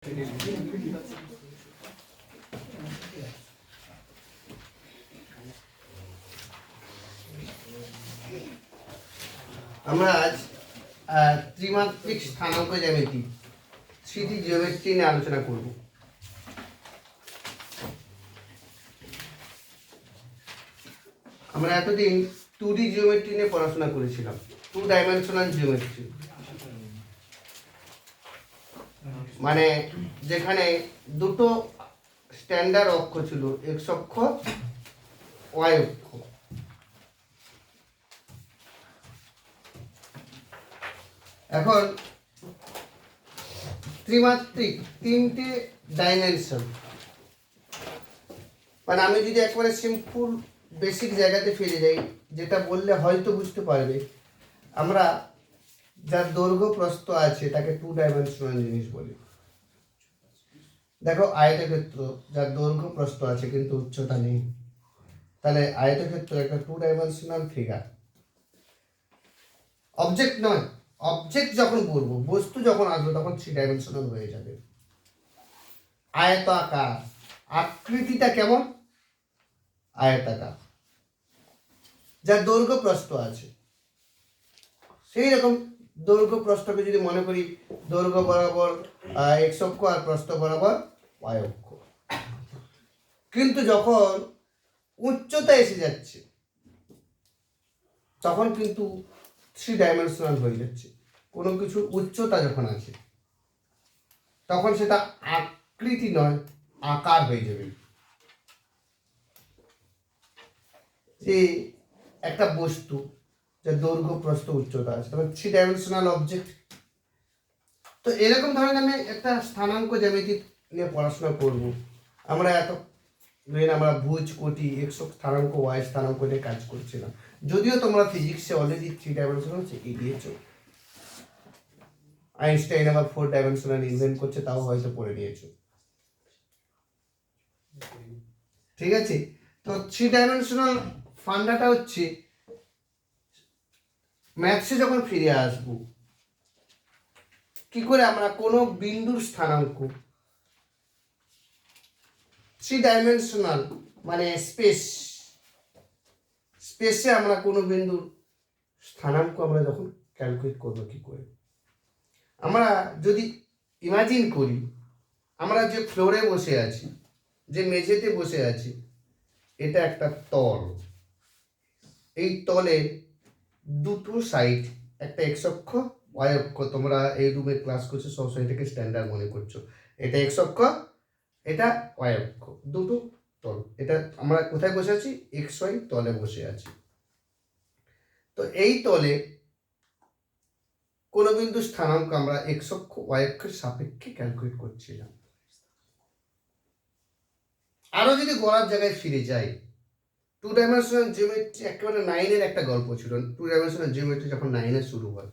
আমরা আজ ত্রিমাত্রিক স্থানাঙ্ক জ্যামিতি 3D জিওমেট্রি নিয়ে আলোচনা করব। আমরা এতদিন 2D জিওমেট্রি নিয়ে পড়াশোনা করেছিলাম, 2 ডাইমেনশনাল জিওমেট্রি, মানে যেখানে দুটো স্ট্যান্ডার্ড অক্ষ ছিল, এক্স অক্ষ, ওয়াই অক্ষ। এখন ত্রিমাত্রিক, তিনটে ডাইমেনশন, মানে আমি যদি একবারে সিম্পল বেসিক জায়গাতে ফিরে যাই, যেটা বললে হয়তো বুঝতে পারবে, আমরা যার দৈর্ঘ্য প্রস্থ আছে তাকে 2 ডাইমেনশনাল জিনিস বলি। দেখো আয়তক্ষেত্র, যার দৈর্ঘ্য প্রস্থ আছে কিন্তু উচ্চতা নেই, তাহলে আয়তক্ষেত্র একটা 2 ডাইমেনশনাল ফিগার। অবজেক্ট নয়, অবজেক্ট যখন বলবো, বস্তু যখন আসবে তখন 3 ডাইমেনশনাল হয়ে যাবে। আয়তাকার, আকৃতিটা কেমন? আয়তাকার, যার দৈর্ঘ্য প্রস্থ আছে। সেই রকম দৈর্ঘ্য প্রস্থকে যদি মনে করি, দৈর্ঘ্য বরাবর এক্স অক্ষ আর প্রস্থ বরাবর ওয়াই অক্ষ। কিন্তু যখন উচ্চতা এসে যাচ্ছে তখন কিন্তু 3 ডাইমেনশনাল হয়ে যাচ্ছে। কোনো কিছুর উচ্চতা যখন আছে তখন সেটা আকৃতি নয়, আকার হয়ে যাবে। যে একটা বস্তু যার দৈর্ঘ্য প্রস্থ উচ্চতা আছে, তখন 3 ডাইমেনশনাল অবজেক্ট। তো এরকম ধরনের আমি একটা স্থানাঙ্ক জ্যামিতি নিয়ে পড়াশোনা করব। আমরা আমরা ভুজ, কোটি, এক্স স্থানাঙ্ক, ওয়াই স্থানাঙ্ক নিয়ে কাজ করছিলাম। যদিও তোমরা ফিজিক্সে অলরেডি 3 ডাইমেনশনাল শিখিয়ে দিয়েছো, আইনস্টাইন আবার 4 ডাইমেনশনাল ইনভেন্ট করছে, তাও হয়তো পড়ে নিয়েছো। ঠিক আছে, তো 3 ডাইমেনশনাল ফান্ডাটা হচ্ছে, ম্যাথসে যখন ফিরে আসবো, কি করে আমরা কোনো বিন্দুর স্থানাঙ্ক 3 ডাইমেনশনাল, মানে স্পেসে আমরা কোনো বিন্দুর স্থানাঙ্ক আমরা যখন ক্যালকুলেট করবো কি করে। আমরা যদি ইমাজিন করি, আমরা যে ফ্লোরে বসে আছি, যে মেঝেতে বসে আছি, এটা একটা তল। এই তলে দুটো সাইড, একটা এক্স অক্ষ, ওয়াই অক্ষ। তোমরা এই রুমে ক্লাস করছো, সবসময় এটাকে স্ট্যান্ডার্ড মনে করছো। এটা এক্স অক্ষ, এটা ওয়াই অক্ষ, দুটো তল। এটা আমরা কোথায় বসে আছি? এক্স ওয়াই তলে বসে আছি। তো এই তলে কোন বিন্দু স্থানাঙ্ক আমরা এক্স অক্ষ, ওয়াই অক্ষের সাপেক্ষে ক্যালকুলেট করছিলাম। আরো যদি গড়ার জায়গায় ফিরে যাই, 2 ডাইমেনশনাল জিওমেট্রি একেবারে 9-এর একটা গল্প ছিল। 2 ডাইমেনশনাল জিওমেট্রি যখন 9-এ শুরু হয়,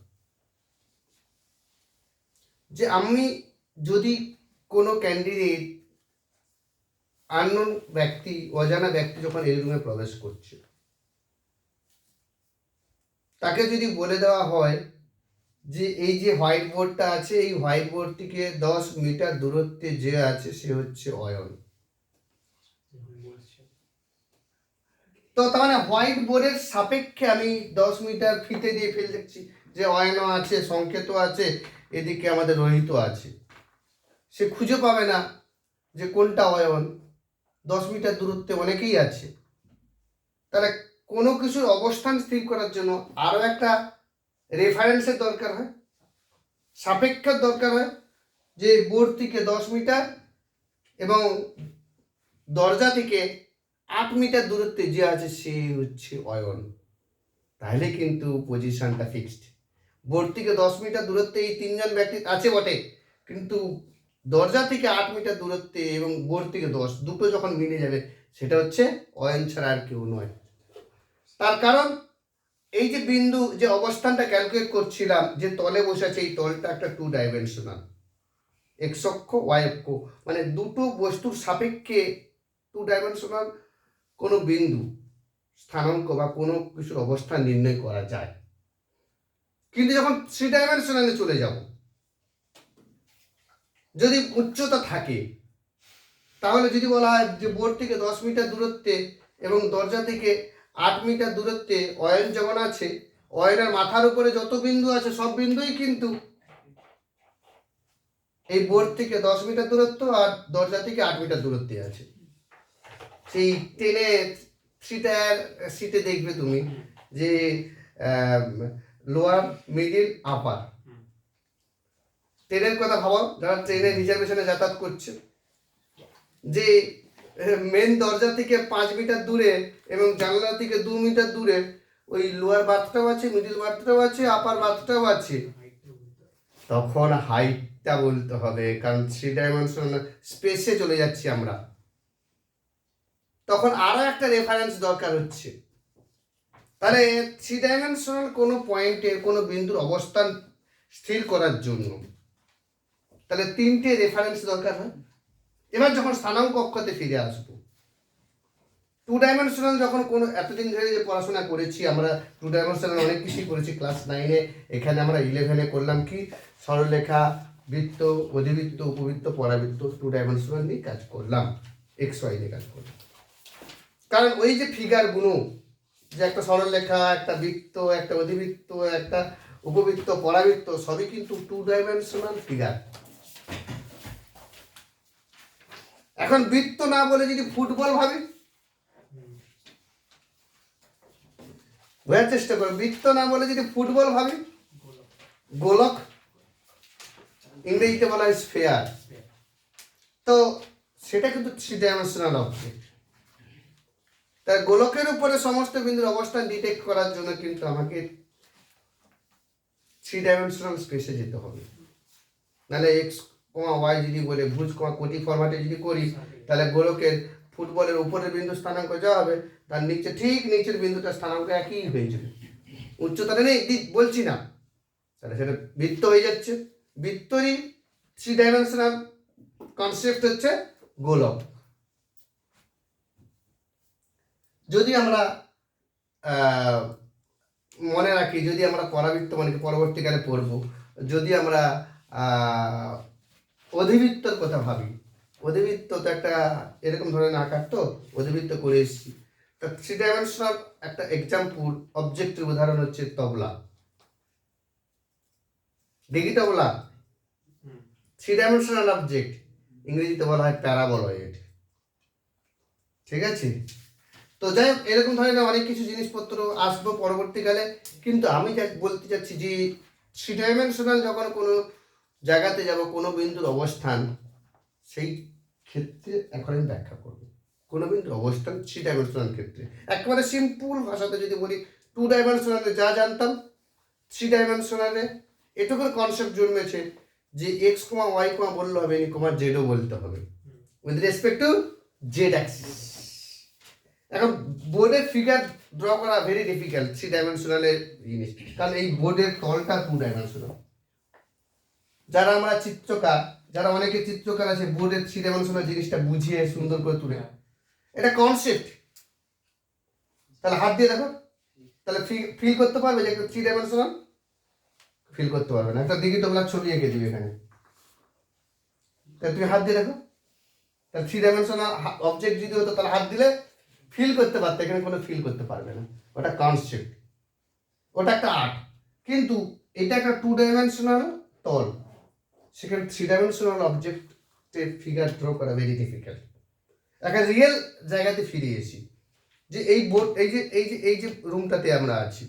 যে আমি যদি কোনো ক্যান্ডিডেট, আননোন ব্যক্তি, অজানা ব্যক্তি যখন এই রুমে প্রবেশ করছে, তাকে যদি বলে দেওয়া হয় যে এই যে হোয়াইট বোর্ডটা আছে, এই হোয়াইট বোর্ড থেকে 10 মিটার দূরত্বে যে আছে সে হচ্ছে অয়ন। তো তার মানে হোয়াইট বোর্ডের সাপেক্ষে আমি 10 মিটার ফিতে দিয়ে ফেলে দেখছি যে অয়ন আছে, সংকেত আছে, এদিকে আমাদের রোহিত আছে। সে খুঁজে পাবে না যে কোনটা অয়ন। 10 মিটার দূরত্বে অনেকেই আছে। তাহলে কোনো কিছুর অবস্থান স্থির করার জন্য আরো একটা রেফারেন্সের দরকার হয়, সাপেক্ষের দরকার হয়, যে বোর্ড থেকে 10 মিটার এবং দরজা থেকে 8 মিটার দূরত্বে যে আছে সে হচ্ছে অয়ন। তাহলে কিন্তু পজিশনটা ফিক্সড। বোর্ড থেকে 10 মিটার দূরত্বে এই 3জন ব্যক্তি আছে বটে, কিন্তু দরজা থেকে 8 মিটার দূরত্বে এবং বোর্ড থেকে 10, দুটো যখন মিলে যাবে সেটা হচ্ছে অয়ন ছাড়া আর কেউ নয়। তার কারণ এই যে বিন্দু, যে অবস্থানটা ক্যালকুলেট করছিলাম, যে তলে বসে আছে, এই তলটা একটা 2 ডাইমেনশনাল, এক্স অক্ষ, ওয়াই অক্ষ, মানে দুটো বস্তুর সাপেক্ষে 2 ডাইমেনশনাল কোনো বিন্দু স্থানাঙ্ক বা কোনো কিছুর অবস্থান নির্ণয় করা যায়। কিন্তু যখন 3 ডাইমেনশনালে চলে যাব, যদি উচ্চতা থাকে, তাহলে যদি বলা হয় যে বোর্ড থেকে 10 মিটার দূরত্বে এবং দরজা থেকে 8 মিটার দূরত্বে অয়ন যখন আছে, অয়নের মাথার উপরে যত বিন্দু আছে সব বিন্দুই কিন্তু এই বোর্ড থেকে 10 মিটার দূরত্ব আর দরজা থেকে 8 মিটার দূরত্বে আছে। সেই ট্রেনে সিটে দেখবে তুমি যে লোয়ার, মিডিল, আপার। ট্রেনের কথা ভাবো, যারা ট্রেনে রিজার্ভেশনে যাতায়াত করছে, যে মেন দরজা থেকে 5 মিটার দূরে এবং জানলা থেকে 2 মিটার দূরে ওই লোয়ার বার্থটাও আছে, মিডিল বার্থটাও আছে, আপার বার্থটাও আছে। তখন হাইটটা বলতে হবে, কারণ 3 ডাইমেনশনাল স্পেসে চলে যাচ্ছি আমরা। তখন আরো একটা রেফারেন্স দরকার হচ্ছে। তাহলে 3 ডাইমেনশনাল কোনো পয়েন্টে কোনো বিন্দুর অবস্থান স্থির করার জন্য তাহলে 3টে রেফারেন্স দরকার হয়। এবার যখন স্থানাঙ্ক অক্ষতে ফিরে আসবো, 2 ডাইমেনশনাল যখন কোনো এতদিন ধরে যে পড়াশোনা করেছি আমরা, 2 ডাইমেনশনাল অনেক কিছুই করেছি ক্লাস 9-এ, এখানে আমরা 11-এ করলাম কি সরলরেখা, বৃত্ত, অধিবৃত্ত, উপবৃত্ত, পরাবৃত্ত, 2 ডাইমেনশনাল নিয়ে কাজ করলাম, এক্স ওয়াই নিয়ে কাজ করলাম। কারণ ওই যে ফিগারগুলো, যে একটা সরলরেখা, একটা বৃত্ত, একটা অধিবৃত্ত, একটা উপবৃত্ত, পরাবৃত্ত, সবই কিন্তু 2 ডাইমেনশনাল ফিগার। এখন বৃত্ত না বলে যদি ফুটবল ভাবি, বোঝার চেষ্টা করো, বৃত্ত না বলে যদি ফুটবল ভাবি, গোলক, ইংরেজিতে বলা হয় স্ফেয়ার, তো সেটা কিন্তু 3 ডাইমেনশনাল অবজেক্ট। তাই গোলকের উপরে সমস্ত বিন্দুর অবস্থান ডিটেক্ট করার জন্য কিন্তু আমাকে 3 ডাইমেনশনাল স্পেসে যেতে হবে। নাহলে এক্স কমা ওয়াই যদি বলে ভুজ কমা কোটি ফরম্যাটে যদি করি, তাহলে গোলকের ফুটবলের উপরের বিন্দু স্থানাঙ্ক যা হবে তার নিচে ঠিক নিচের বিন্দুটা স্থানাঙ্ক একই হয়ে যাবে। উচ্চতাটা নেই বলছি না, তাহলে সেটা বৃত্ত হয়ে যাচ্ছে। বৃত্তরই 3 ডাইমেনশনাল কনসেপ্ট হচ্ছে গোলক। যদি আমরা মনে রাখি, যদি আমরা পরাবৃত্ত মানে পরবর্তীকালে পড়ব, যদি আমরা অধিবৃত্তর কথা ভাবি, অধিবৃত্ত তো একটা এরকম ধরনের আকার, তো অধিবৃত্ত করে এসেছি। তা 3 ডাইমেনশনাল একটা এক্সাম্পল অবজেক্টের উদাহরণ হচ্ছে তবলা। দেখি তবলা 3 ডাইমেনশনাল অবজেক্ট, ইংরেজিতে বলা হয় প্যারাবোলয়েড। ঠিক আছে, তো যাই হোক এরকম ধরনের অনেক কিছু জিনিসপত্র আসবো পরবর্তীকালে। কিন্তু আমি বলতে চাচ্ছি যে 3 ডাইমেনশনাল যখন কোনো জায়গাতে যাব, কোনো বিন্দুর অবস্থান, সেই ক্ষেত্রে এখন আমি ব্যাখ্যা করব কোনো বিন্দুর অবস্থান 3 ডাইমেনশনাল ক্ষেত্রে। একেবারে সিম্পল ভাষাতে যদি বলি, 2 ডাইমেনশনালে যা জানতাম 3 ডাইমেনশনালে এটুকুর কনসেপ্ট জন্মেছে যে এক্স কমা ওয়াই কমা বললে হবে, এনি কমা জেডও বলতে হবে with respect to Z Axis. এখন বোর্ডের ফিগার ড্র করা ভেরি ডিফিকাল্ট 3 ডাইমেনশনালের জিনিস, কারণ এই বোর্ডের তলটা 2 ডাইমেনশনাল। যারা আমরা চিত্রকার, যারা অনেকে চিত্রকার আছে, বোর্ডের 3 ডাইমেনশনাল জিনিসটা বুঝিয়ে সুন্দর করে তুলে, এটা কনসেপ্ট। তাহলে হাত দিয়ে দেখো, তাহলে ফিল করতে পারবে যে একটা 3 ডাইমেনশনাল? ফিল করতে পারবে না। একটা দিঘি তোমলার ছবি এঁকে দিবে এখানে, তাহলে তুমি হাত দিয়ে দেখো, তাহলে 3 ডাইমেনশনাল অবজেক্ট যদি হতো তাহলে হাত দিলে ফিল করতে পারতে, এখানে কোনো ফিল করতে পারবে না। ওটা কনসেপ্ট, ওটা একটা আর্ট। কিন্তু এটা একটা 2 ডাইমেনশনাল তল, সেখানে 3 ডাইমেনশনাল অবজেক্টের ফিগার ড্র করা ভেরি ডিফিকাল্ট। একটা রিয়েল জায়গাতে ফিরে এসি, যে এই বোর্ড, এই যে রুমটাতে আমরা আছি,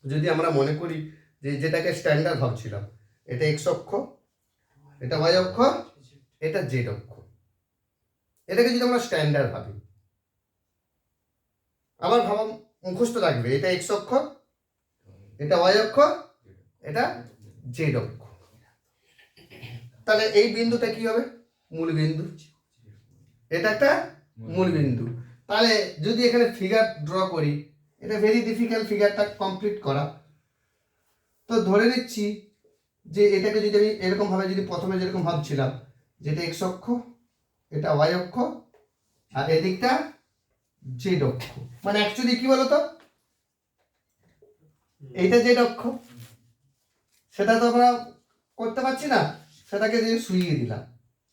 যদি আমরা মনে করি যে যেটাকে স্ট্যান্ডার্ড ভাবছিলাম, এটা এক্স অক্ষ, এটা ওয়াই অক্ষ, এটা জেড অক্ষ, এটাকে যদি আমরা স্ট্যান্ডার্ড ভাবি, আবার ভাবা মুখস্থ রাখবে, এটা এক্স অক্ষ, এটা ওয়াই অক্ষ, এটা জেড অক্ষ। তাহলে এই বিন্দুটা কি হবে? মূল বিন্দু। এটা একটা মূল বিন্দু। তাহলে যদি এখানে ফিগার ড্র করি, এটা ভেরি ডিফিকাল্ট ফিগারটা কমপ্লিট করা। তো ধরে নিচ্ছি যে এটাকে যদি আমি এরকম ভাবে, যদি প্রথমে যেরকম ভাবছিলাম যেটা এক্স অক্ষ, এটা ওয়াই অক্ষ, আর এদিকটা জেড অক্ষ, মানে অ্যাকচুয়ালি কি বলতো, এইটা জেড অক্ষ, সেটা তো আমরা করতে পারছি না, সেটাকে যে শুইয়ে দিলাম,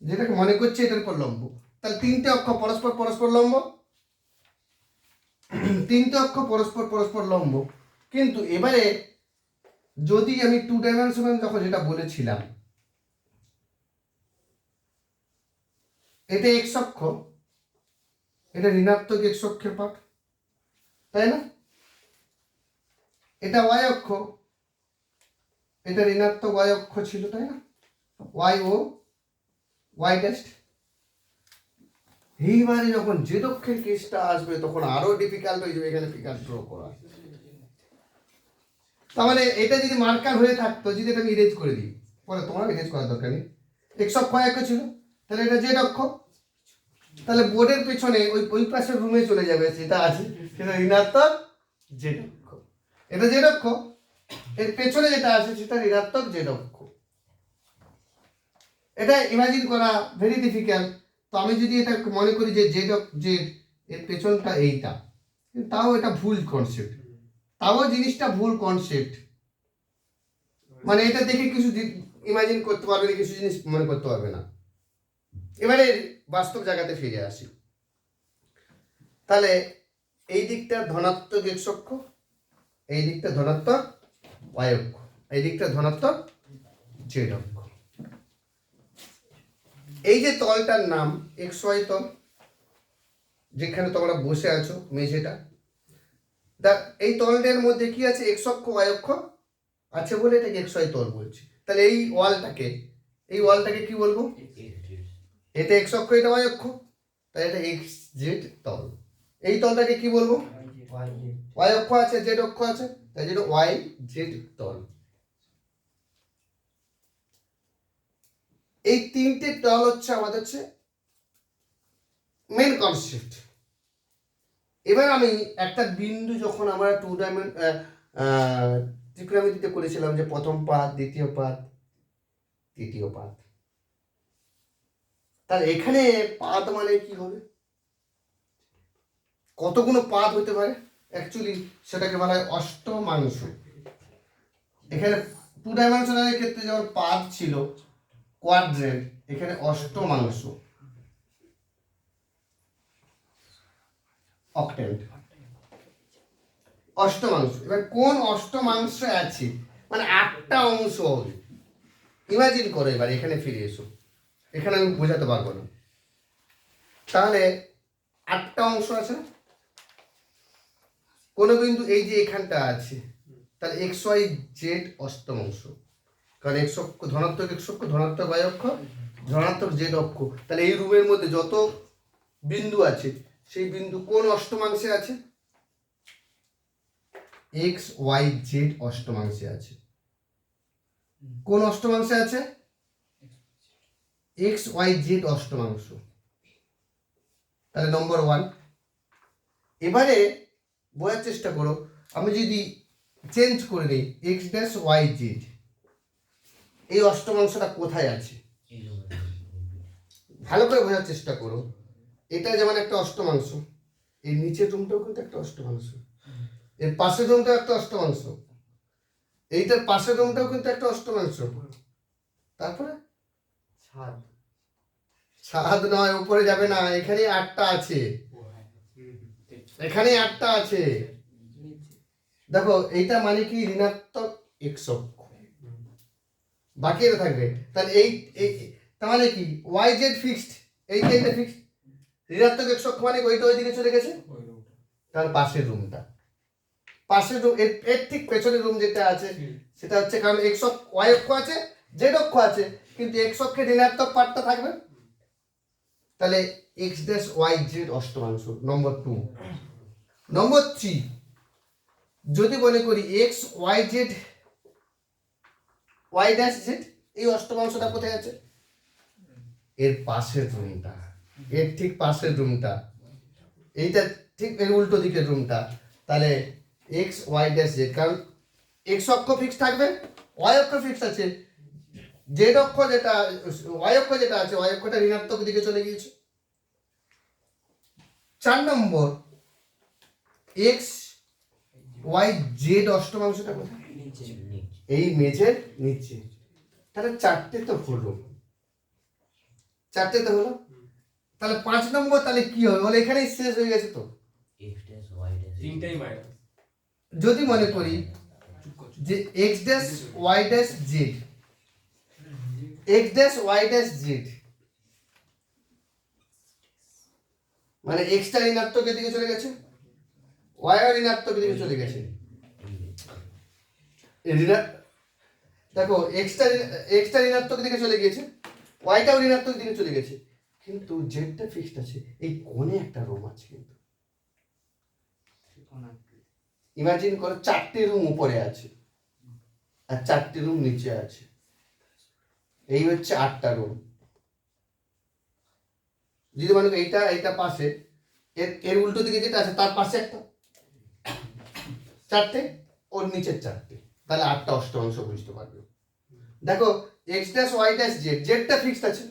যেটাকে মনে করছে এটার উপর লম্ব। তাহলে তিনটে অক্ষ পরস্পর পরস্পর লম্ব, তিনটে অক্ষ পরস্পর পরস্পর লম্ব। কিন্তু এবারে যদি আমি 2 ডাইমেনশনাল যখন যেটা বলেছিলাম, এটা এক্স অক্ষ, এটা ঋণাত্মক এক্স অক্ষের পাঠ, তাই না? এটা ওয়াই অক্ষ, এটা ঋণাত্মক ওয়াই অক্ষ ছিল, তাই না? ওয়াই ও ওয়াই ড্যাশ। এইবারে যখন জেড অক্ষের কেসটা আসবে তখন আরো ডিফিকাল্ট হয়ে যাবে এখানে ফিগার ড্র করা। তার মানে এটা যদি মার্কার হয়ে থাকতো, যদি এটা আমি ইরেজ করে দিই, পরে তোমার ইরেজ করার দরকার নেই, এক্স অক্ষ ওয়াই অক্ষ ছিল, তাহলে এটা জেড অক্ষ, তাহলে বোর্ডের পেছনে ওই ওই পাশের রুমে চলে যাবে, যেটা আছে সেটা ঋণাত্মক জেড অক্ষ। এটা জেড অক্ষ, এর পেছনে যেটা আছে সেটা ঋণাত্মক জেড অক্ষ। এটা ইমাজিন করা ভেরি ডিফিকাল্ট। তো আমি যদি এটা মনে করি যে জেড জেড এর পেছনটা এইটা, তাও এটা ভুল কনসেপ্ট, তাও জিনিসটা ভুল কনসেপ্ট। মানে এটা দেখে কিছু ইমাজিন করতে পারবে না, কিছু জিনিস মনে করতে পারবে না। এবারে বাস্তব জায়গাতে ফিরে আসি। তাহলে এই দিকটা ধনাত্মক এক্স অক্ষ, এই দিকটা ধনাত্মক ওয়াই অক্ষ, এই দিকটা ধনাত্মক জেড অক্ষ। এই যে তলটার নাম এক্স ওয়াই তল, যেখানে তোমরা বসে আছো মেঝেটা, এই তলটার মধ্যে কি আছে? এক্স অক্ষ ওয়াই অক্ষ আছে বলে এটাকে এক্স ওয়াই তল বলছি। তাহলে এই ওয়ালটাকে কি বলবো? এটা এক্স অক্ষ, এটা ওয়াই অক্ষ, তাই এটা এক্স জেড তল। এই তলটাকে কি বলবো? ওয়াই অক্ষ আছে, জেড অক্ষ আছে, তাই জন্য ওয়াই জেড তল। এই তিনটে তল হচ্ছে আমাদের হচ্ছে মেন কনসেপ্ট। এবার আমি একটা বিন্দু, যখন আমরা ত্রিকোণমিতিতে করেছিলাম যে প্রথম পাত, দ্বিতীয় পাত, তৃতীয় পাত, তাহলে এখানে পাত মানে কি হবে? কতগুলো পাত হতে পারে? অ্যাকচুয়ালি সেটাকে বলা হয় অষ্টমাংশ। এখানে 2 ডাইমেনশনালের ক্ষেত্রে যেমন পাত ছিল কোয়াড্রেন্ট, এখানে অষ্টমাংশ অক্টেন্ট, অষ্টমাংশ। এবার কোন অষ্টমাংশে আছে, মানে 8টা অংশ হবে। ইমাজিন করো, এবার এখানে ফিরে এসো, এখানে আমি বোঝাতে পারবো না। তাহলে 8টা অংশ আছে না? কোন বিন্দু এই যে এখানটা আছে, তাহলে এক্স ওয়াই জেড অষ্টম অংশ, কারণ এক্স অক্ষ ধনাত্মক, এক্স অক্ষ ধনাত্মক, ওয়াই অক্ষ ধনাত্মক, জেড অক্ষ। তাহলে এই রুমের মধ্যে যত বিন্দু আছে সেই বিন্দু কোন অষ্টমাংশে আছে? এক্স ওয়াই জেড অষ্টমাংশে আছে। কোন অষ্টমাংশে আছে? এক্স ওয়াই জেড অষ্টমাংশ। তাহলে নম্বর 1। এবারে বোঝার চেষ্টা করো, আমি যদি চেঞ্জ করে দিই এক্স ড্যাশ ওয়াই জেড, এই অষ্টমাংশটা কোথায় আছে? ভালো করে বোঝার চেষ্টা করো। এটা যেমন একটা অষ্টমাংশ, এই নিচের রুমটাও কিন্তু একটা অষ্টমাংশ, এর পাশের রুমটাও একটা অষ্টমাংশ, এইটার পাশের রুমটাও কিন্তু একটা অষ্টমাংশ। তারপরে ছাদ নয়, উপরে যাবে না, এখানে 8টা আছে, এখানে 8টা আছে। দেখো এইটা মানে কি? ঋণাত্মক এক্স অক্ষ, বাকি এটা থাকবে। তাহলে এই তার মানে কি? ওয়াই জেড ফিক্সড, এইটা ফিক্সড। ঋণাত্মক এক্স অক্ষ মানে ওইটা ওই দিকে চলে গেছে। তার পাশের রুমটা, পাশের রুম, এর ঠিক পেছনের রুম যেটা আছে সেটা হচ্ছে, কারণ এক্স অক্ষ ওয়াই অক্ষ আছে, জেড অক্ষ আছে, কিন্তু এক্স অক্ষের ঋণাত্মক পার্টটা থাকবে। তাহলে এক্স ড্যাশ ওয়াই জেড অষ্টমাংশ নম্বর 2। নম্বর 3, যদি মনে করি x Y z y dash z, এই অষ্টমাংশটা কোথায় আছে? এর পাশের রুমটা, এর ঠিক পাশের রুমটা, এইটা ঠিক এর উল্টো দিকের রুমটা। তাহলে এক্স ওয়াই ড্যাশ জেড, কারণ এক্স অক্ষ ফিক্স থাকবে, ওয়াই অক্ষ ফিক্স আছে, জেড অক্ষ যেটা ওয়াই অক্ষ যেটা আছে, ওয়াই অক্ষটা ঋণাত্মক দিকে চলে গিয়েছে। 4 নম্বর, এক্স ওয়াই জেড অষ্টমাংশটা কোথায়? এই মেঝের নিচে। তাহলে 4টে তো হলো। চারটেতে হলো, তাহলে 5 নম্বর তাহলে কি হবে বলে, এখানেই শেষ হয়ে গেছে। তো তিনটাই মাইনাস। যদি মনে করি যে x dash y dash z, x dash y dash z মানে x টা ঋণাত্মকের দিকে চলে গেছে, y ও ঋণাত্মকের দিকে চলে গেছে। দেখো x টা ঋণাত্মকের দিকে চলে গিয়েছে, y টাও ঋণাত্মকের দিকে চলে গেছে, কিন্তু z টা ফিক্সড আছে। এই কোণে একটা রুম আছে, কিন্তু ইমাজিন করো 4টে রুম উপরে আছে আর 4টে রুম নিচে আছে, এই হচ্ছে 8টা রুম। যদি মনে করি এইটা পাশে, এর উল্টো দিকে যেটা আছে তার পাশে একটা, 4টে, ওর নিচের 4টে, তাহলে 8টা অষ্টমাংশ বুঝতে পারবে। দেখো x dash y dash z, জেডটা ফিক্সড আছে,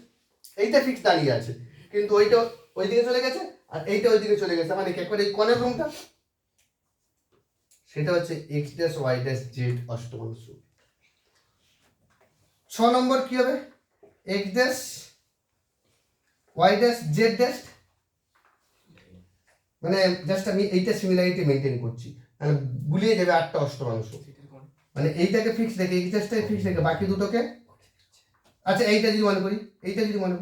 এইটা ফিক্সড দাঁড়িয়ে আছে, কিন্তু ওইটা ওইদিকে চলে গেছে আর এইটা ওইদিকে চলে গেছে, মানে কি করে এই কোণের রুমটা, সেটা হচ্ছে x dash y dash z অষ্টমাংশ। 6 নম্বর কি হবে, x dash y dash z dash, মানে জাস্ট আমি এইটা সিমিলারিটি মেনটেন করছি, মানে গুলিয়ে যাবে 8টা অষ্টমাংশ। মানে এইটাকে ফিক্স রেখে x ড্যাশটাকে ফিক্স রেখে বাকি দুটোকে, আচ্ছা এইটা যদি মনে করি, এটা যদি মনে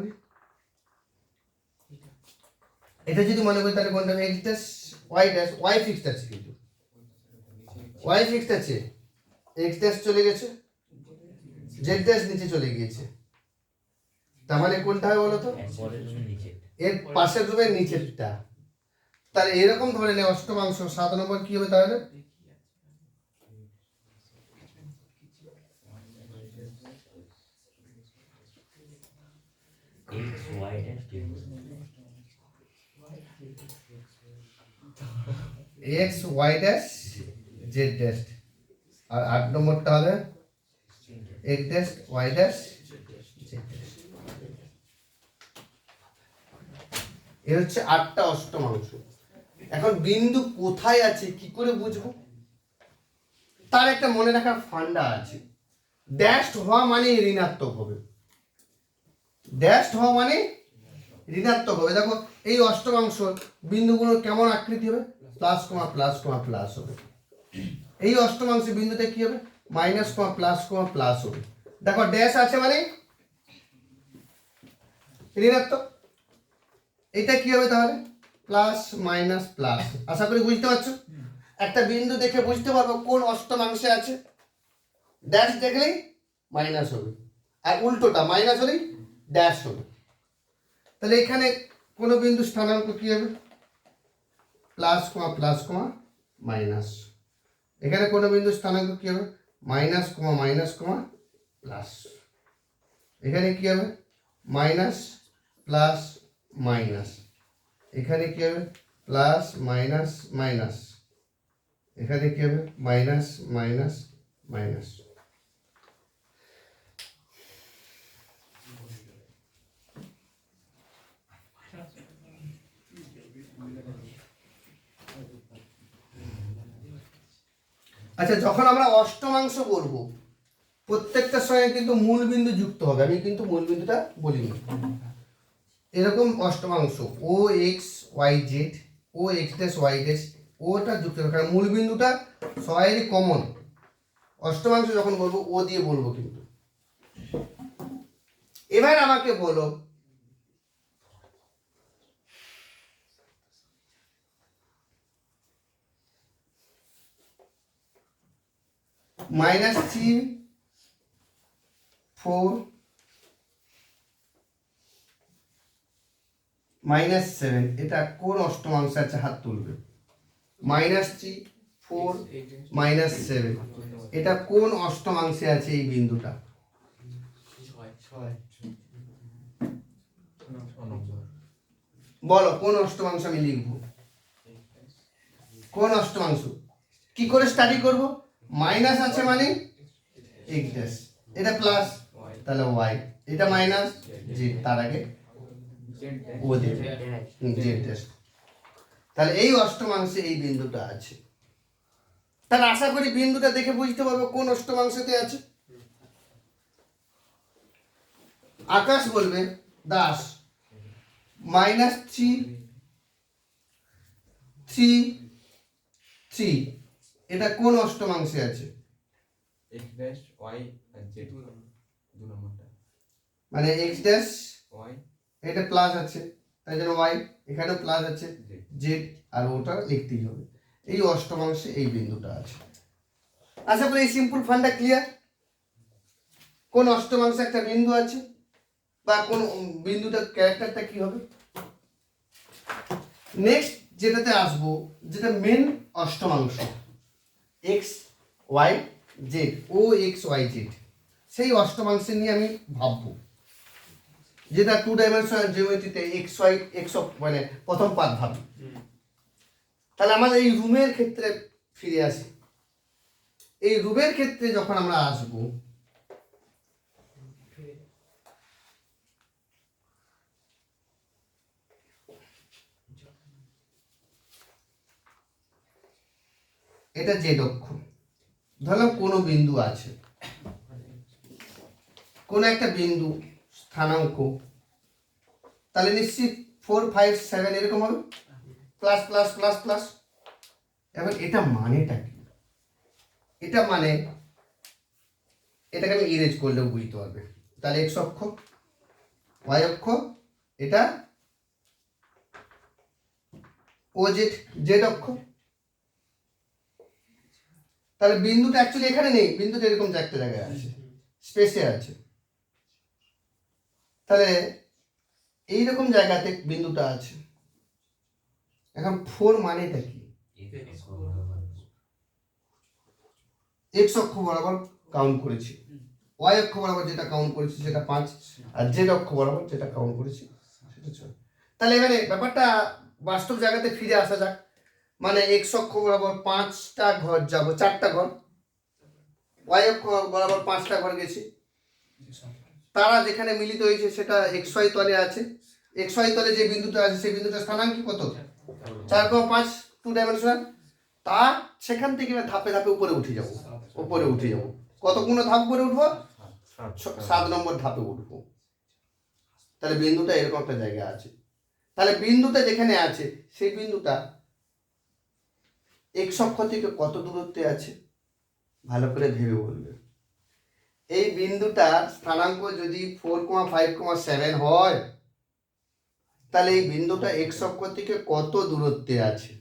করি তাহলে কোনটা হবে, x ড্যাশ y ফিক্সড আছে, কিন্তু y ফিক্সড আছে, x ড্যাশ চলে গেছে, z ড্যাশ নিচে চলে গিয়েছে, তার মানে কোনটা হবে বলো তো, এর পাশের রুমের নিচেরটা। তাহলে এরকম ধরনের অষ্টমাংশ 7 নম্বর কি হবে তাহলে, x y dash z dash, আর 8 নম্বরটা হবে x dash y dash z dash. এর হচ্ছে 8টা অষ্টমাংশ। এখন বিন্দু কোথায় আছে কি করে বুঝবো, তার একটা মনে রাখার ফান্ডা আছে। ড্যাশড হওয়া মানে ঋণাত্মক হবে, ড্যাশড হওয়া মানে ঋণাত্মক হবে। দেখো এই অষ্টমাংশ বিন্দুগুলোর কেমন আকৃতি হবে, প্লাস কমা প্লাস কমা প্লাস হবে। এই অষ্টমাংশ বিন্দুতে কি হবে, মাইনাস কমা প্লাস হবে। দেখো ড্যাশ আছে মানে ঋণাত্মক, এটা কি হবে তাহলে, প্লাস মাইনাস প্লাস। আশা করি বুঝতে পারছো, একটা বিন্দু দেখে বুঝতে পারবো কোন অষ্টমাংশে আছে, ড্যাশ দেখলেই মাইনাস হবে, আর উল্টোটা মাইনাস হলেই ড্যাশ হবে। তাহলে এখানে কোনো বিন্দু স্থানাঙ্ক কি হবে, প্লাস কমা মাইনাস। এখানে কোনো বিন্দু স্থানাঙ্ক কি হবে, মাইনাস কমা প্লাস। এখানে কি হবে, মাইনাস প্লাস মাইনাস। এখানে কি হবে, প্লাস মাইনাস মাইনাস। এখানে কি হবে, মাইনাস মাইনাস মাইনাস। আচ্ছা, যখন আমরা অষ্টমাংশ করব প্রত্যেকটার সঙ্গে কিন্তু মূল বিন্দু যুক্ত হবে, আমি কিন্তু মূল বিন্দুটা বলিনি। এরকম অষ্টমাংশ ও এক্স ওয়াই জেড, ও এক্স ড্যাশ ওয়াই ড্যাশ, ওটা যুক্ত হবে, কারণ মূল বিন্দুটা সবারই কমন। অষ্টমাংশ যখন বলবো ও দিয়ে বলবো কিন্তু। এবার আমাকে বলো -3 4 -7 এটা কোন অষ্টমাংশে আছে, হাত তুলবে। -3 4 -7 এটা কোন অষ্টমাংশে আছে, এই বিন্দুটা বলো, কোন অষ্টমাংশ আমি লিখবো, কোন অষ্টমাংশ। কি করে স্টাডি করব, মাইনাস আছে মানে x ড্যাশ, এটা প্লাস তাহলে y, এটা মাইনাস z, তার আগে ও দেবে z ড্যাশ। তাহলে এই অষ্টমাংশে এই বিন্দুটা আছে। তাহলে আশা করি বিন্দুটা দেখে বুঝতে পারবো কোন অষ্টমাংশতে আছে। আকাশ বলবে দাস মাইনাস 3 3 3, এটা কোন অষ্টমাংশে আছে? x ড্যাশ y আর z দু নম্বরটা মানে x ড্যাশ y এটা প্লাস আছে, তাই জন্য y, এখানেও প্লাস আছে z z, আর ওটা লিখতেই হবে। এই অষ্টমাংশে এই বিন্দুটা আছে। আশা করি এই সিম্পল ফান্ডটা ক্লিয়ার। কোন অষ্টমাংশে একটা বিন্দু আছে বা কোন বিন্দুটার ক্যারেক্টারটা কি হবে। নেক্সট যেটাতে আসবো, যেটা মেন অষ্টমাংশ এক্স ওয়াই জেড, ও এক্স ওয়াই জেড, সেই অষ্টমাংশে নিয়ে আমি ভাববো, যেটা 2 ডাইমেনশনাল জিওমেট্রিতে এক্স ওয়াই এক্স মানে প্রথম পার্ট ভাবি। তাহলে আমাদের এই রুমের ক্ষেত্রে ফিরে আসি। এই রুমের ক্ষেত্রে যখন আমরা আসবো, এটা জেড অক্ষ, ধরলাম কোনো বিন্দু আছে, কোন একটা বিন্দু স্থানাঙ্ক, তাহলে নিশ্চিত 4 5 7 এরকম হবে, প্লাস প্লাস প্লাস প্লাস। এখন এটা মানেটা কি? এটা মানে এটাকে আমি ইরেজ করলেও বুঝতে পারবে। তাহলে এক্স অক্ষ, ওয়াই অক্ষ, এটা ও জেড, জেড অক্ষ। তাহলে বিন্দুটা অ্যাকচুয়ালি এখানে নেই, বিন্দুটা এরকম একটা জায়গায় আছে, স্পেসে আছে। তাহলে এইরকম জায়গাতে বিন্দুটা আছে। এখন 4 মানেটা কি? এক্স অক্ষ বরাবর কাউন্ট করেছি, ওয়াই অক্ষ বরাবর যেটা কাউন্ট করেছি সেটা 5, আর জেড অক্ষ বরাবর যেটা কাউন্ট করেছি সেটা 6। তাহলে এবারে ব্যাপারটা বাস্তব জায়গাতে ফিরে আসা যাক। মানে এক্স অক্ষ বরাবর 5টা ঘর যাব, 4টা ঘর, ওয়াই অক্ষ বরাবর 5টা ঘর গেছি। তারা যেখানে মিলিত হয়েছে সেটা এক্স ওয়াই তলে আছে। এক্স ওয়াই তলে যে বিন্দুটা আছে সেই বিন্দুটা স্থানাঙ্ক কত? 4,5 2 ডাইমেনশনাল। তার সেখান থেকে ধাপে ধাপে উপরে উঠে যাব, উপরে উঠে যাব। কত গুণ ধাপ উপরে উঠবো? 7 নম্বর ধাপে উঠবো। তাহলে বিন্দুটা এরকম একটা জায়গা আছে। তাহলে বিন্দুটা যেখানে আছে সেই বিন্দুটা এক্স অক্ষ থেকে কত দূরত্বে আছে ভালো করে ভেবে বলবে। এই বিন্দুটার স্থানাঙ্ক যদি 4,5,7 হয়, তাহলে এই বিন্দুটা এক্স অক্ষ থেকে কত দূরত্বে আছে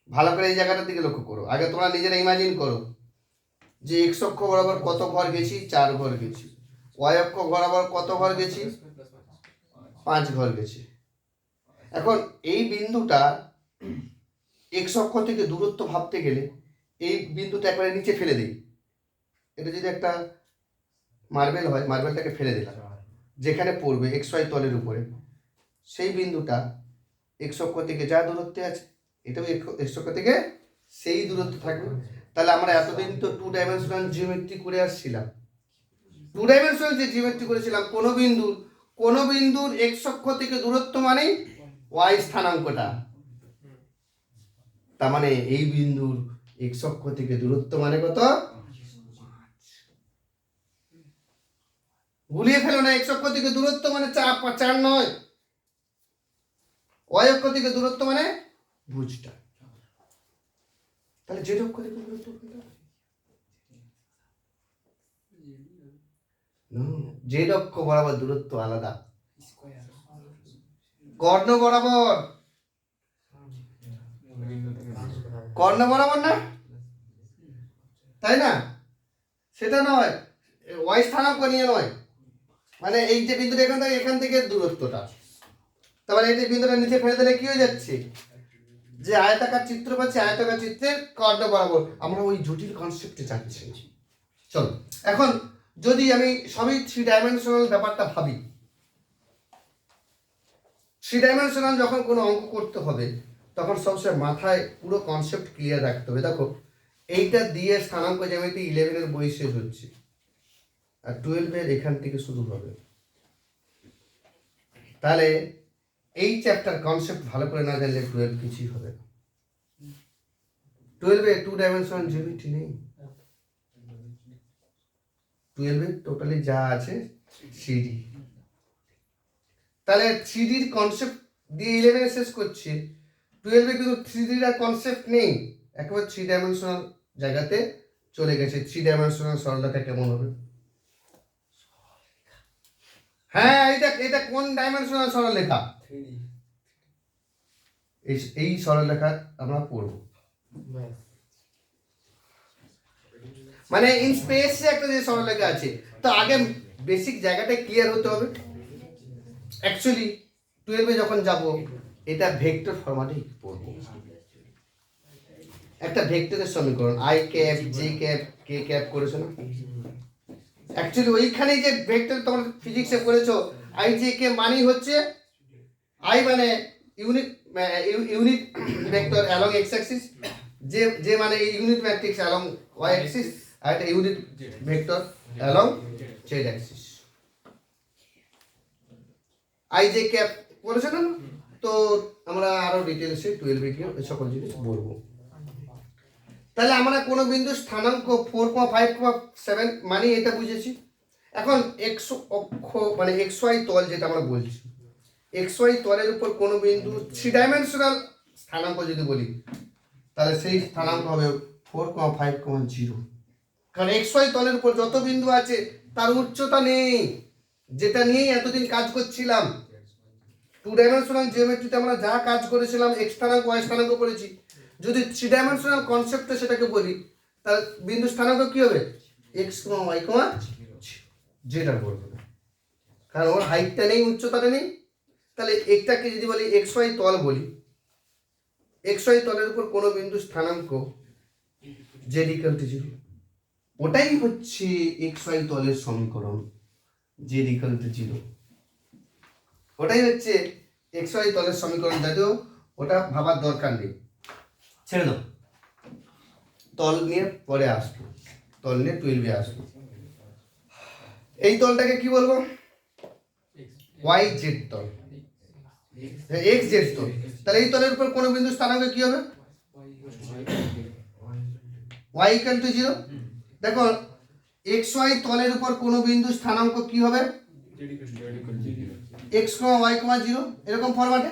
ভালো করে এই জায়গাটার দিকে লক্ষ্য করো। আগে তোমরা নিজেরা ইমাজিন করো যে এক্স অক্ষ বরাবর কত ঘর গেছি? 4 ঘর গেছি। ওয়াই অক্ষ বরাবর কত ঘর গেছি? 5 ঘর গেছি। এখন এই বিন্দুটা এক্স অক্ষ থেকে দূরত্ব ভাবতে গেলে এই বিন্দুটা একবারে নিচে ফেলে দিই। এটা যদি একটা মার্বেল হয়, মার্বেলটাকে ফেলে দিলাম, যেখানে পড়বে এক্স ওয়াই তলের উপরে, সেই বিন্দুটা এক্স অক্ষ থেকে যা দূরত্বে আছে এটাও এক্স অক্ষ থেকে সেই দূরত্ব থাকবে। তাহলে আমরা এতদিন তো 2 ডাইমেনশনাল জিওমেট্রি করে আসছিলাম। 2 ডাইমেনশনাল যে জিওমেট্রি করেছিলাম, কোনো বিন্দুর এক্স অক্ষ থেকে দূরত্ব মানেই ওয়াই স্থানাঙ্কটা। তার মানে এই বিন্দুর এক্স অক্ষ থেকে দূরত্ব মানে কত? গুলিয়ে ফেলো না, এক্স অক্ষ থেকে দূরত্ব মানে 4 নয়, ওয়াই অক্ষ থেকে দূরত্ব মানে ভুজটা। তাহলে জেড অক্ষ থেকে দূরত্ব জেড অক্ষ বরাবর দূরত্ব আলাদা, কর্ণ বরাবর, কর্ণ বরাবর না, তাই না? সেটা নয়, ওয়াই স্থানাঙ্ক নিয়ে নয়। মানে এই যে বিন্দুটা এখান থেকে দূরত্বটা, তাহলে এই যে বিন্দুটা নিচে ফেলে দিলে কি হয়ে যাচ্ছে? যে আয়তাকার চিত্র পাচ্ছি, আয়তাকার চিত্রের কর্ণ বরাবর। আমরা ওই জটিল কনসেপ্টে যাচ্ছি। চলো এখন যদি আমি সবই 3 ডাইমেনশনাল ব্যাপারটা ভাবি, 3 ডাইমেনশনাল যখন কোনো অঙ্ক করতে হবে তখন সবসময় মাথায় পুরো কনসেপ্ট ক্লিয়ার রাখতে হবে। দেখো এইটা দিয়ে স্থানাঙ্ক জ্যামিতি 11 এর বই শেষ হচ্ছে, আর 12 এর এখান থেকে শুরু হবে। তাহলে এই চ্যাপ্টার কনসেপ্ট ভালো করে না জানলে 12 কিছুই হবে না। 12 এ 2 ডাইমেনশনাল জিওমেট্রি নেই। 12 এ টোটালি যা আছে 3D। তাহলে 3Dর কনসেপ্ট দিয়ে 11 শেষ করছে, 12 কিন্তু 3Dর আর কনসেপ্ট নেই, একেবারে 3 ডাইমেনশনাল জায়গাতে চলে গেছে। 3 ডাইমেনশনাল সরলরেখা কেমন হবে? হ্যাঁ, এটা কোন ডাইমেনশনাল সরলরেখা? এই সরলরেখা আমরা পড়বো, মানে ইন স্পেসে একটা যে সরলরেখা আছে। তো আগে বেসিক জায়গাটা ক্লিয়ার হতে হবে। অ্যাকচুয়ালি 12 যখন যাব এটা ভেক্টর ফরম্যাটে পড়বো, একটা ভেক্টরের সমীকরণ I cap J cap K cap করেছো না? অ্যাকচুয়ালি ওইখানেই যে ভেক্টর তোমরা ফিজিক্সে পড়েছো, আই জে কে মানেই হচ্ছে আই মানে unit vector along X axis, যে মানে unit matrix along Y axis, আর একটা unit vector along Z axis. I j cap পড়েছো না? তো আমরা আরো ডিটেলসে 12 গিয়ে এই সকল জিনিস বলবো। তাহলে আমরা কোনো বিন্দু স্থানাঙ্ক 4,5,7 মানে এটা বুঝেছি। এখন এক্স অক্ষ মানে এক্স ওয়াই তল যেটা আমরা বলছি, এক্স ওয়াই তলের উপর কোনো বিন্দু 3 ডাইমেনশনাল স্থানাঙ্ক যদি বলি, তাহলে সেই স্থানাঙ্ক হবে 4,5,0। কারণ এক্স ওয়াই তলের উপর যত বিন্দু আছে তার উচ্চতা নেই, যেটা নিয়েই এতদিন কাজ করছিলাম। 2 ডাইমেনশনাল জিওমেট্রিতে আমরা যা কাজ করেছিলাম, এক্স স্থানাঙ্ক ওয়াই স্থানাঙ্ক করেছি। যদি 3 ডাইমেনশনাল কনসেপ্টে সেটাকে বলি, তাহলে বিন্দু স্থানাঙ্ক কি হবে? এক্স ওয়াই যেটা বলবো, কারণ ওর হাইটটা নেই, উচ্চতাটা নেই। তাহলে একটাকে যদি বলি এক্স ওয়াই তল বলি, এক্স ওয়াই তলের উপর কোনো বিন্দু স্থানাঙ্ক জেড ইকুয়াল টু 0, ওটাই হচ্ছে এক্স ওয়াই তলের সমীকরণ জেড ইকুয়াল টু 0। ওটাই হচ্ছে এক্স ওয়াই তলের সমীকরণ, যদিও ওটা ভাবার দরকার নেই, ছেড়ে দাও। তল নিয়ে পরে আসবো, তল নিয়ে 12 আসবো। এই তলটাকে কি বলবো? ওয়াই জেড তল, এক্স জেড তল। তাহলে এই তলের উপর কোনো বিন্দু স্থানাঙ্ক কি হবে? Y equal to 0। দেখো এক্স ওয়াই তলের উপর কোনো বিন্দু স্থানাঙ্ক কি হবে? এক্স ওয়াই 0, এরকম ফরম্যাটে।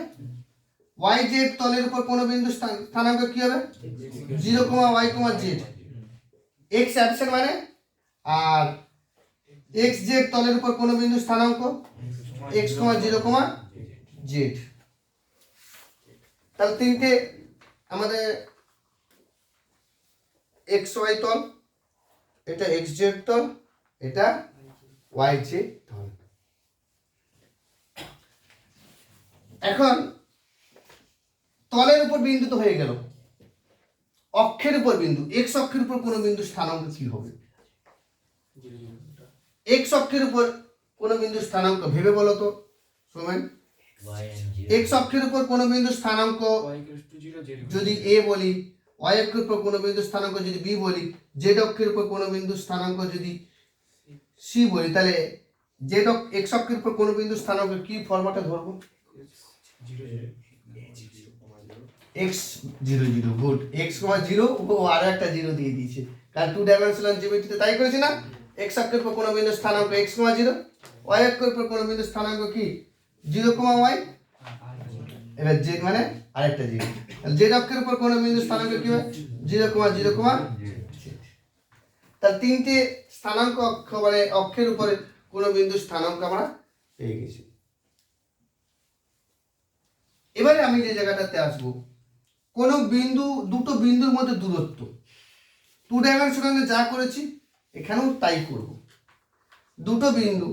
ওয়াই জেড তলের উপর কোনো বিন্দু স্থানাঙ্ক কি হবে? 0, ওয়াই জেড। এক্স অ্যাবসেন্ট মানে, আর এক্স জেড তলের উপর কোনো বিন্দু স্থানাঙ্ক এক্স 0, জেড। তাহলে তিনটে আমাদের এক্স ওয়াই তল, এটা এক্স জেড তল, এটা ওয়াই জেড তল। এখন তলের উপর বিন্দু তো হয়ে গেল, অক্ষের উপর বিন্দু, এক্স অক্ষের উপর কোনো বিন্দু স্থানাঙ্ক কি হবে? এক্স অক্ষের উপর কোনো বিন্দু স্থানাঙ্ক ভেবে বলো তো সোমেন। এক্স অক্ষের উপর কোনো বিন্দু স্থানাঙ্ক যদি এ বলি, ওয়াই অক্ষের উপর কোনো বিন্দু স্থানাঙ্ক যদি বি বলি, জেড অক্ষের উপর কোনো বিন্দু স্থানাঙ্ক যদি সি বলি, তাহলে জেড এক্স অক্ষের উপর কোনো বিন্দু স্থানাঙ্ক কি ফরম্যাটে ধরবো? x 0 0, good. x 0 ও আরো একটা 0 দিয়ে দিয়েছে, কারণ 2 ডাইমেনশনাল জিওমেট্রিতে তাই করেছি না। x অক্ষের উপর কোনো বিন্দু স্থানাঙ্ক x 0, y অক্ষের উপর কোনো বিন্দু স্থানাঙ্ক কি 0, y। এবার z মানে আরেকটা 0, তাহলে z অক্ষের উপর কোনো বিন্দু স্থানাঙ্ক কি হয়? 0, 0, z। তাহলে তিনটে স্থানাঙ্ক অক্ষ মানে অক্ষের উপরে কোনো বিন্দু স্থানাঙ্ক আমরা পেয়ে গেছি। এবারে আমি যে জায়গাটাতে আসবো, কোনো বিন্দু, দুটো বিন্দুর মধ্যে দূরত্ব 2 ডাইমেনশনালে যা করেছি এখানেও তাই করব। দুটো বিন্দু,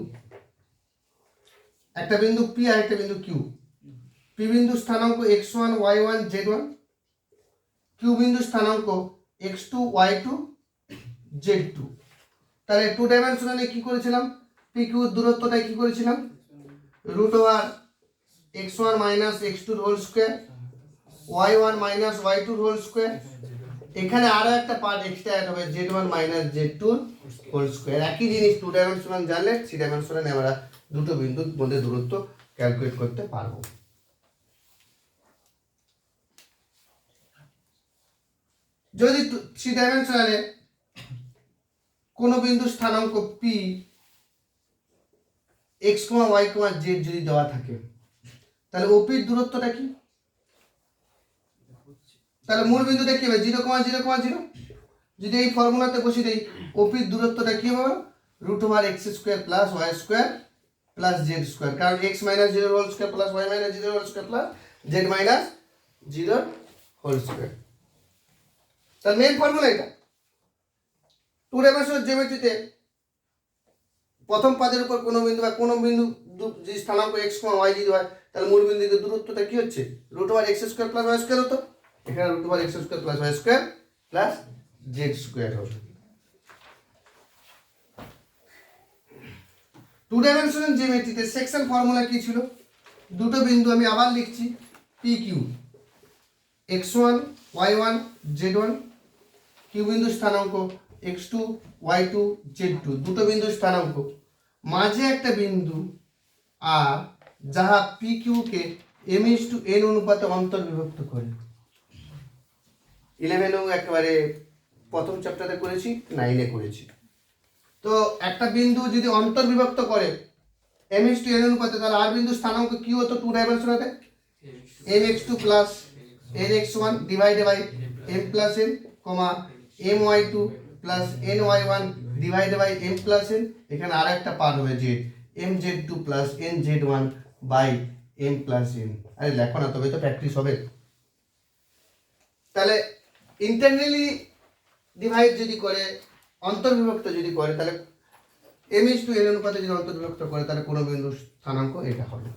একটা বিন্দু পি আর একটা বিন্দু কিউ। পি বিন্দু স্থানাঙ্ক x1 y1 z1, কিউ বিন্দু স্থানাঙ্ক x2 y2 z2। তাহলে 2 ডাইমেনশনালে কি করেছিলাম? পি কিউ দূরত্বটা কি করেছিলাম? √ওভার x1 minus x2 whole square, y1 minus y2 whole square. এখানে আরো একটা পার্ট এক্সট্রা অ্যাড হবে, z1 minus z2 whole square. একই জিনিস 2 ডাইমেনশনাল জানলে 3 ডাইমেনশনালে আমরা দুটো বিন্দুর মধ্যে দূরত্ব ক্যালকুলেট করতে পারবো। যদি 3 ডাইমেনশনালে কোনো বিন্দু স্থানাঙ্ক p এক্স কমা ওয়াই কমা জেড যদি দেওয়া থাকে, তাহলে ওপির দূরত্বটা কি? তাহলে মূল বিন্দুটা কি হবে? 0,0,0 যদি এই ফর্মুলাতে বসিয়ে দেই, ওপির দূরত্বটা কি হবে? √x² plus y² plus z², কারণ x minus 0 whole square plus y minus 0 whole square plus z minus 0 whole square. তার মেইন ফর্মুলা এটা। টু ডাইমেনশনাল জিওমেট্রিতে প্রথম পাদের উপর কোনো বিন্দু বা কোনো বিন্দু যদি স্থানাঙ্ক x, y যদি হয়, তাহলে মূল বিন্দুর দূরত্বটা কি হচ্ছে? √x² প্লাস y² হতো, এখানে √x² plus y² plus z² হবে। টু ডাইমেনশনাল জিওমেট্রিতে সেকশন ফর্মুলা কি ছিল? দুটো বিন্দু আমি আবার লিখছি, PQ, x1 y1 z1, Q বিন্দু স্থানাঙ্ক x2 y2 z2, দুটো বিন্দু স্থানাঙ্ক, মাঝে একটা বিন্দু আর যাহা PQ কে m:n অনুপাতে অন্তর্বিভক্ত করে। 11 একেবারে প্রথম চ্যাপ্টারে করেছি, 9 করেছি। তো একটা বিন্দু যদি অন্তর্বিভক্ত করে m:n অনুপাতে, তাহলে আর বিন্দু স্থানাঙ্ক কি হতো টু ডাইমেনশনালে? mx2 plus nx1 divided by m plus n, my2 plus ny1 divided by m plus n, এখানে আর একটা পার্ট হবে z, mz2 plus nz1 by m plus n। আরে লেখো না, তবে তো প্র্যাকটিস হবে। তাহলে ইন্টারনালি ডিভাইড যদি করে, অন্তর্বিভক্ত যদি করে, তাহলে m:n অনুপাতে যদি অন্তর্বিভক্ত করে, তাহলে কোনো বিন্দুর স্থানাঙ্ক এটা হবে।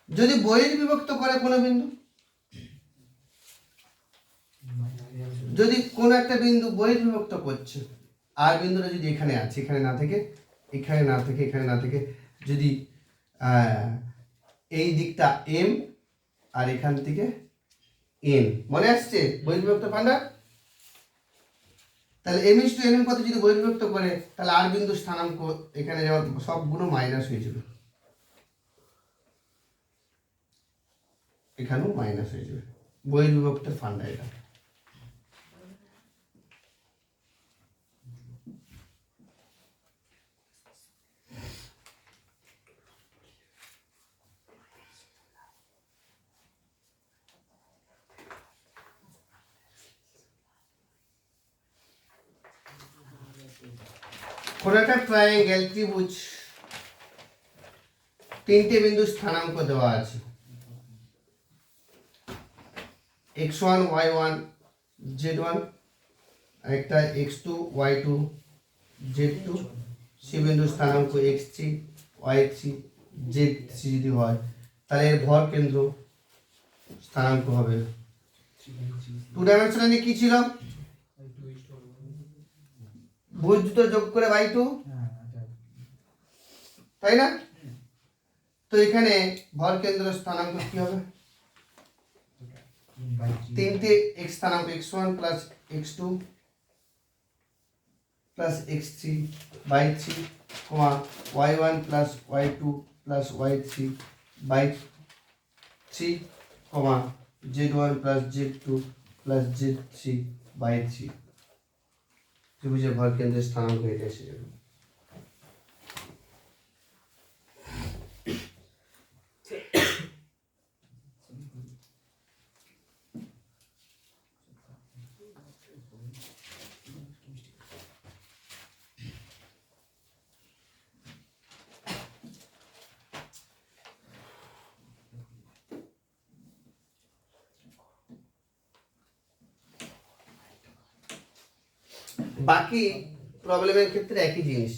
যদি বহির্বিভক্ত করে কোনো বিন্দু, যদি কোন একটা বিন্দু বহির্বিভক্ত করছে, আর বিন্দুটা যদি এখানে আছে, এখানে না থেকে, এখানে না থেকে, এখানে না থেকে, যদি এই দিকটা m আর এখান থেকে n, মনে আসছে বহির্বিভক্ত ফান্ডা? তাহলে m:n অনুপাতে যদি বহির্বিভক্ত করে, তাহলে আর বিন্দু স্থানাঙ্ক এখানে যেমন সবগুলো মাইনাস হয়ে যাবে, এখানেও মাইনাস হয়ে যাবে। বহির্বিভক্তের ফান্ডা এটা। কোনো একটা ট্রায়াঙ্গেল ত্রিভুজ, তিনটে বিন্দু স্থানাঙ্ক দেওয়া আছে, x1 y1 z1, একটা x2 y2 z2, সে বিন্দু স্থানাঙ্ক x3 y3 z3 যদি হয়, তাহলে এর ভর কেন্দ্র স্থানাঙ্ক হবে। টু ডাইমেনশনালি কি ছিল? ভুজ দুটো যোগ করে y2, তাই না? তো এখানে ভর কেন্দ্র স্থানাঙ্ক কি হবে? তিনটে x স্থানাঙ্ক x1 plus x2 plus x3 by 3, y1 plus y2 plus y3 by 3, z1 plus z2 plus z3 by 3। ত্রিভুজের ভর কেন্দ্রের স্থানাঙ্ক এটা এসে যাবে। বাকি প্রবলেমের ক্ষেত্রে একই জিনিস।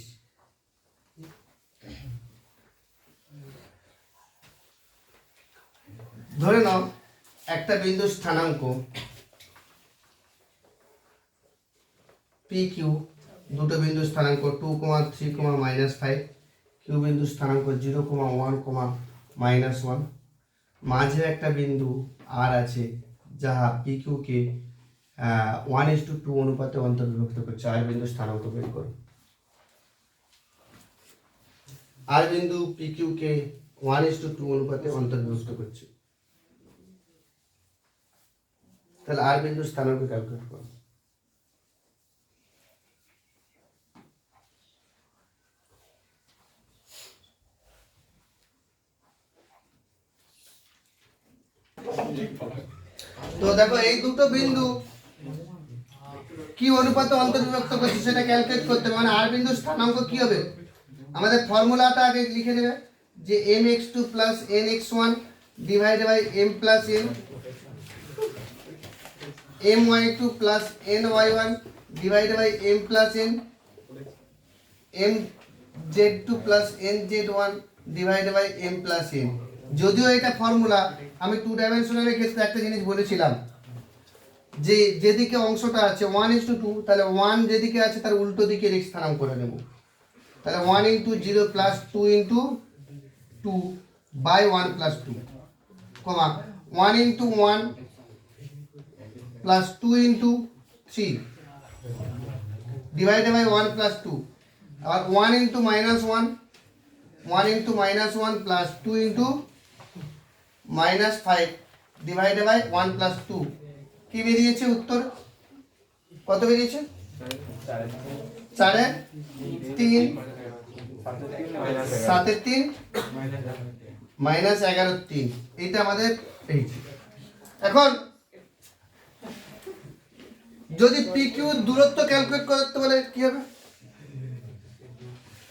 ধরে নাও একটা বিন্দুর স্থানাঙ্ক PQ, দুটো বিন্দু স্থানাঙ্ক 2, 3, -5, কিউ বিন্দু স্থানাঙ্ক 0, 1, -1, মাঝে একটা বিন্দু আর আছে যাহা PQ কে 1:2 অনুপাতে অন্তর্বিভক্ত করছে। আর বিন্দু স্থানাঙ্ক বের করো। আর বিন্দু PQ কে 1:2 অনুপাতে অন্তর্বিভক্ত করছে। তাহলে আর বিন্দু স্থানাঙ্ক ক্যালকুলেট করো। তো দেখো এই দুটো বিন্দু কি অনুপাতে অন্তর্বিভক্ত করছে সেটা ক্যালকুলেট করতে হবে। মানে আর বিন্দু স্থানাঙ্ক কি হবে, আমাদের ফর্মুলাটা আগে লিখে নেবে যে mx2 plus nx1 divided by m plus n, my2 plus ny1 divided by m plus n, mz2 plus nz1 divided by m plus n। যদিও এটা ফর্মুলা, আমি টু ডাইমেনশনালের ক্ষেত্রে একটা জিনিস বলেছিলাম যে যেদিকে অংশটা আছে 1:2, তাহলে 1 যেদিকে আছে তার উল্টো দিকে রেখ স্থানাঙ্ক করে নেব। তাহলে 1 × 0 plus 2 × 2 by 1 plus 2, comma 1 × 1 plus 2 × 3 divided by 1 plus 2, আর 1 × -1 প্লাস 2 × -5 ডিভাইডেড বাই 1 প্লাস 2। কি বেরিয়েছে উত্তর? কত বেরিয়েছে? 4/3 7/3 -11/3। এইটা আমাদের এই। এখন যদি PQ দূরত্ব ক্যালকুলেট করতে বলে কি হবে?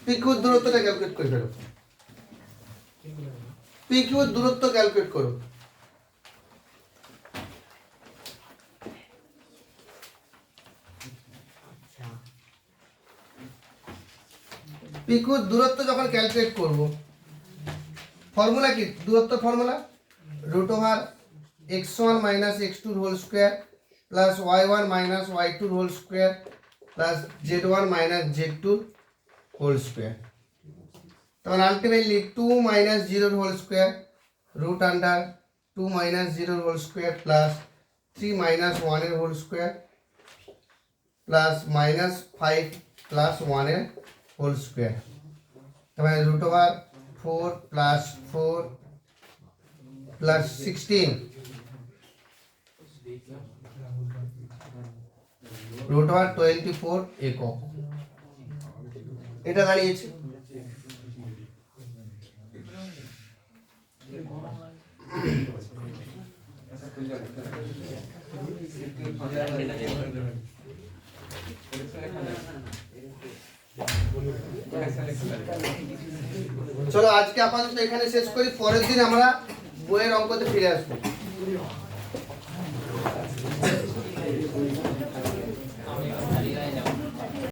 PQ দূরত্বটা ক্যালকুলেট করে ফেলো। PQ দূরত্ব ক্যালকুলেট করো। PQ দূরত্ব যখন ক্যালকুলেট করব, ফর্মুলা কি? দূরত্ব formula √x1 - x2 whole square plus y1 - y2 whole square plus z1 - z2 whole square. তখন ultimately 2 - 0 whole square √2 - 0 whole square plus 3 - 1 এর হোল স্কয়ার প্লাস -5 প্লাস 1 এর হোল স্কয়ার। তাহলে √4 প্লাস 4 প্লাস 16 √24 একক। এটা দাঁড়িয়েছে। চলো আজকে আপাতত এখানে শেষ করি, পরের দিন আমরা বইয়ের অঙ্কতে ফিরে আসবো।